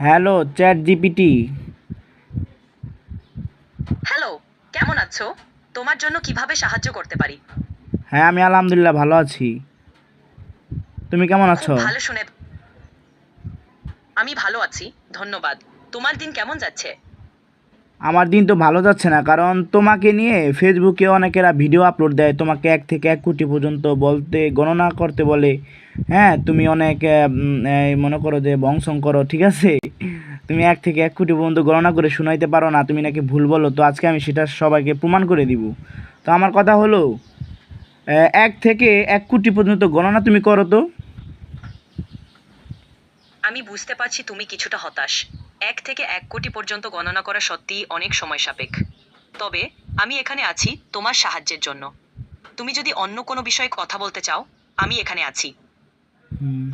Hello chat GPT. Hello, কেমন আছো? তোমার জন্য কিভাবে সাহায্য করতে পারি? হ্যাঁ, আমি আলহামদুলিল্লাহ ভালো আছি। তুমি কেমন খুব আছো? ভালো শুনে আমি ভালো আছি, ধন্যবাদ। তোমার দিন কেমন যাচ্ছে? আমার দিন তো ভালো যাচ্ছে না, কারণ তোমাকে নিয়ে ফেসবুকে অনেকেরা ভিডিও আপলোড দেয়, তোমাকে 1 থেকে 1 কোটি পর্যন্ত বলতে গণনা করতে বলে। হ্যাঁ, তুমি অনেক এই মনে করো যে বংশং করো, ঠিক আছে? তুমি 1 থেকে 1 কোটি পর্যন্ত গণনা করে শুনাইতে পারো না, তুমি নাকি ভুল বলো। তো আজকে আমি সেটা সবাইকে প্রমাণ করে দিব। তো আমার কথা হলো, 1 থেকে 1 কোটি পর্যন্ত গণনা তুমি করো তো। আমি বুঝতে পারছি তুমি কিছুটা হতাশ। 1 থেকে 1 কোটি পর্যন্ত গণনা করা সত্যিই অনেক সময় সাপেক্ষ। তবে আমি এখানে আছি তোমার সাহায্যের জন্য। তুমি যদি অন্য কোনো বিষয়ে কথা বলতে চাও, আমি এখানে আছি। হুম।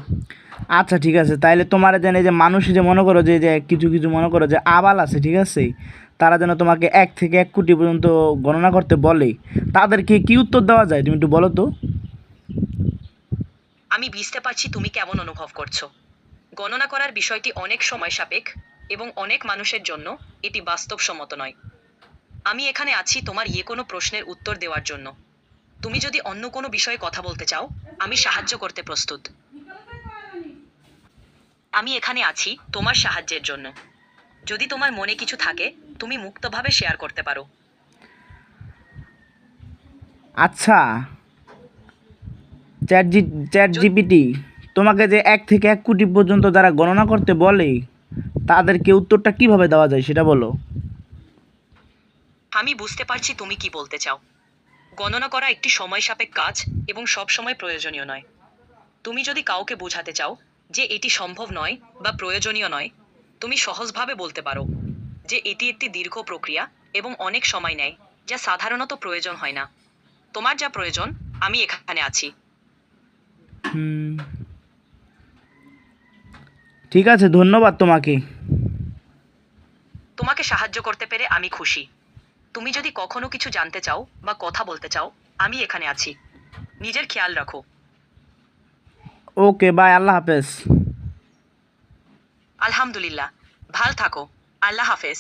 আচ্ছা ঠিক আছে, তাইলে তোমার যেন এই যে মানুষ যে মনে করো যে যে কিছু কিছু মনে করো যে আবাল আছে, ঠিক আছে? তারা যেন তোমাকে 1 থেকে 1 কোটি পর্যন্ত গণনা করতে বলে, তাদেরকে কি উত্তর দেওয়া যায় তুমি একটু বলো তো। আমি বুঝতে পারছি তুমি কেমন অনুভব করছো। গণনা করার বিষয়টি অনেক সময় সাপেক্ষ এবং অনেক মানুষের জন্য এটি বাস্তবসম্মত নয়। আমি এখানে আছি তোমার কোনো প্রশ্নের উত্তর দেওয়ার জন্য। তুমি যদি অন্য কোনো বিষয়ে কথা বলতে চাও, আমি সাহায্য করতে প্রস্তুত। আমি এখানে আছি তোমার সাহায্যের জন্য। যদি তোমার মনে কিছু থাকে, তুমি মুক্তভাবে শেয়ার করতে পারো। আচ্ছা, চ্যাট জি চ্যাট যদি জিপিটি তোমাকে যে 1 থেকে 1 কোটি পর্যন্ত যারা গণনা করতে বলে, তাদেরকে উত্তরটা কিভাবে দেওয়া যায় সেটা বলো। আমি বুঝতে পারছি তুমি কি বলতে চাও। গণনা করা একটি সময় সাপেক্ষ কাজ এবং সব সময় প্রয়োজনীয় নয়। তুমি যদি কাউকে বোঝাতে চাও যে এটি সম্ভব নয় বা প্রয়োজনীয় নয়, তুমি সহজভাবে বলতে পারো যে এটি একটি দীর্ঘ প্রক্রিয়া এবং অনেক সময় নেয়, যা সাধারণত প্রয়োজন হয় না। তোমার যা প্রয়োজন, আমি এখানে আছি। হুম, ঠিক আছে, ধন্যবাদ তোমাকে। তোমাকে সাহায্য করতে পেরে আমি খুশি। তুমি যদি কখনো কিছু জানতে চাও বা কথা বলতে চাও, আমি এখানে আছি। নিজের খেয়াল রাখো। ওকে, বাই, আল্লাহ হাফেজ। আলহামদুলিল্লাহ। ভাল থাকো। আল্লাহ হাফেজ।